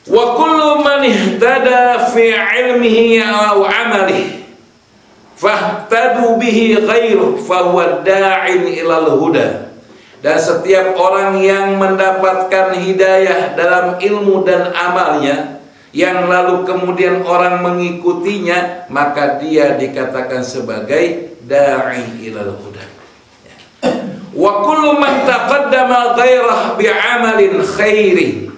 Wa kullu man ihtada fi ilmihi aw amalihi fahtadu bihi ghairuh fahuwa da'in ilal huda. Dan setiap orang yang mendapatkan hidayah dalam ilmu dan amalnya, yang lalu kemudian orang mengikutinya, maka dia dikatakan sebagai da'i ilal huda. Wa kullu man taqaddama ghairah bi'amalin khairi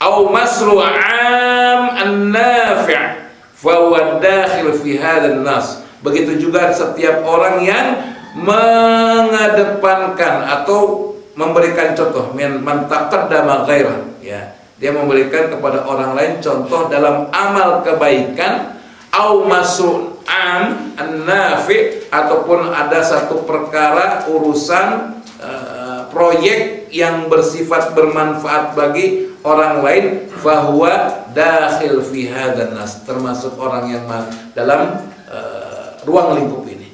aw masru'am an-nafi' fa huwa dakhil fi hadzal nas. Begitu juga setiap orang yang mengedepankan atau memberikan contoh, man taqaddama ghairah, ya, dia memberikan kepada orang lain contoh dalam amal kebaikan, aw masru'am an-nafi', ataupun ada satu perkara urusan proyek yang bersifat bermanfaat bagi orang lain, fahuwa dakhil fi hadzal nas, termasuk orang yang dalam ruang lingkup ini.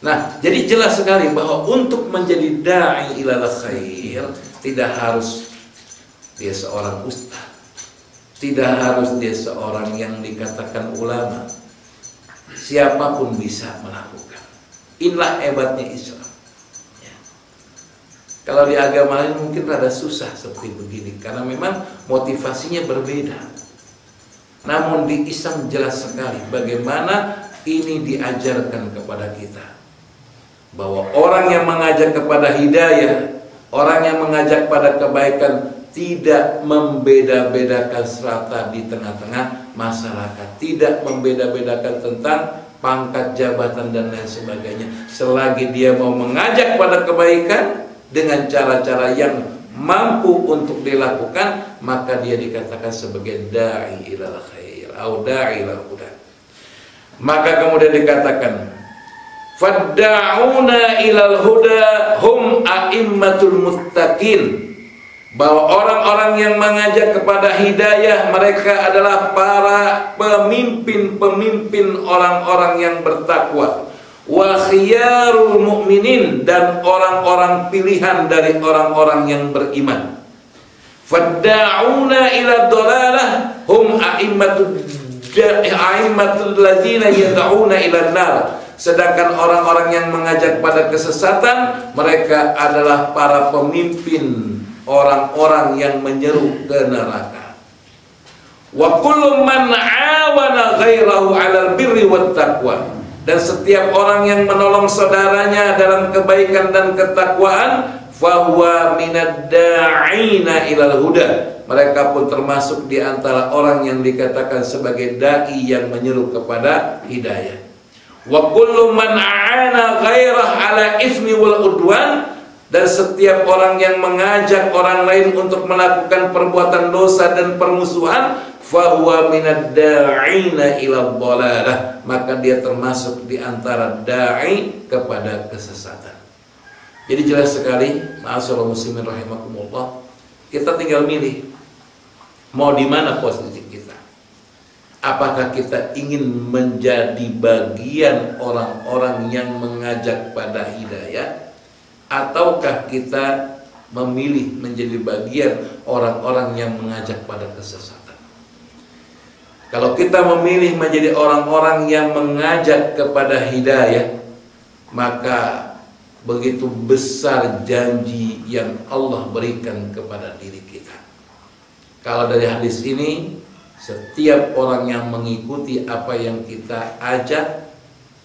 Nah, jadi jelas sekali bahwa untuk menjadi da'i ilal khair tidak harus dia seorang ustaz, tidak harus dia seorang yang dikatakan ulama. Siapapun bisa melakukan. Inilah hebatnya Islam. Kalau di agama lain mungkin rada susah seperti begini, karena memang motivasinya berbeda. Namun di Islam jelas sekali bagaimana ini diajarkan kepada kita, bahwa orang yang mengajak kepada hidayah, orang yang mengajak pada kebaikan, tidak membeda-bedakan strata di tengah-tengah masyarakat, tidak membeda-bedakan tentang pangkat, jabatan, dan lain sebagainya. Selagi dia mau mengajak pada kebaikan dengan cara-cara yang mampu untuk dilakukan, maka dia dikatakan sebagai da'i ilal khair atau da'i ilal huda. Maka kemudian dikatakan fadda'una ilal huda hum a'immatul muttaqin, bahwa orang-orang yang mengajak kepada hidayah, mereka adalah para pemimpin-pemimpin orang-orang yang bertakwa, wa khiyarul mu'minin, dan orang-orang pilihan dari orang-orang yang beriman. Fadda'una ila dhalalah hum a'immatul ladzina yad'una ila nar, sedangkan orang-orang yang mengajak pada kesesatan, mereka adalah para pemimpin orang-orang yang menyeru ke neraka. Wa kullu man 'awana ghairahu 'alal birri wat taqwa, dan setiap orang yang menolong saudaranya dalam kebaikan dan ketakwaan, fahuwa minad da'ina ilal huda, mereka pun termasuk di antara orang yang dikatakan sebagai dai yang menyeru kepada hidayah. Wa kullu man 'ana ghairah 'ala ismi wal udwan, dan setiap orang yang mengajak orang lain untuk melakukan perbuatan dosa dan permusuhan, fahuwa minad da'ina ila dhalalah, maka dia termasuk di antara da'i kepada kesesatan. Jadi jelas sekali, ma'asyiral muslimin rahimakumullah, kita tinggal milih mau di mana posisi kita. Apakah kita ingin menjadi bagian orang-orang yang mengajak pada hidayah, ataukah kita memilih menjadi bagian orang-orang yang mengajak pada kesesatan? Kalau kita memilih menjadi orang-orang yang mengajak kepada hidayah, maka begitu besar janji yang Allah berikan kepada diri kita. Kalau dari hadis ini, setiap orang yang mengikuti apa yang kita ajak,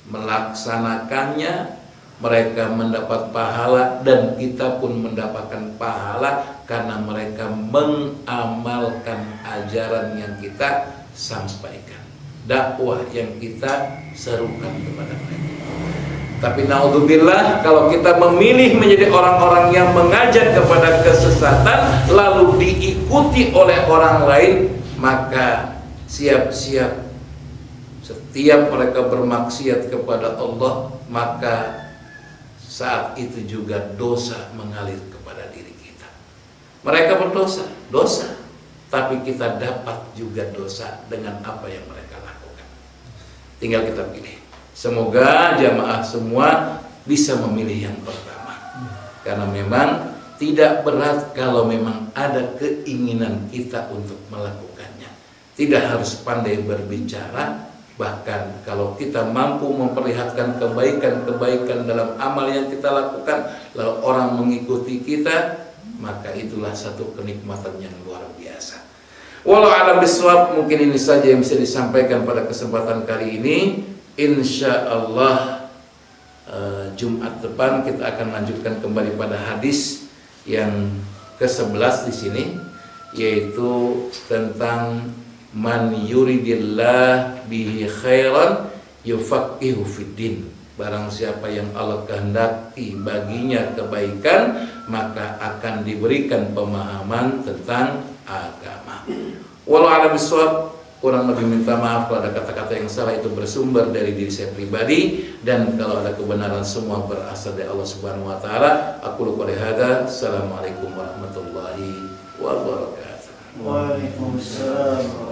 melaksanakannya, mereka mendapat pahala, dan kita pun mendapatkan pahala karena mereka mengamalkan ajaran yang kita sampaikan, dakwah yang kita serukan kepada mereka. Tapi naudzubillah, kalau kita memilih menjadi orang-orang yang mengajak kepada kesesatan lalu diikuti oleh orang lain, maka siap-siap setiap mereka bermaksiat kepada Allah, maka saat itu juga dosa mengalir kepada diri kita. Mereka berdosa, dosa, tapi kita dapat juga dosa dengan apa yang mereka lakukan. Tinggal kita pilih. Semoga jamaah semua bisa memilih yang pertama, karena memang tidak berat kalau memang ada keinginan kita untuk melakukannya. Tidak harus pandai berbicara, bahkan kalau kita mampu memperlihatkan kebaikan-kebaikan dalam amal yang kita lakukan, lalu orang mengikuti kita, maka itulah satu kenikmatan yang luar biasa. Walau alam biswab, mungkin ini saja yang bisa disampaikan pada kesempatan kali ini. Insya Allah Jumat depan kita akan lanjutkan kembali pada hadis yang ke-11 di sini, yaitu tentang man yuridillah bihi khairan yufaqihu fiddin. Barang siapa yang Allah kehendaki baginya kebaikan, maka akan diberikan pemahaman tentang agama. Walau a'lam bishawab, kurang lebih minta maaf kalau ada kata-kata yang salah, itu bersumber dari diri saya pribadi, dan kalau ada kebenaran semua berasal dari Allah Subhanahu wa taala. Aku qouli hadza. Assalamualaikum warahmatullahi wabarakatuh. Waalaikumsalam.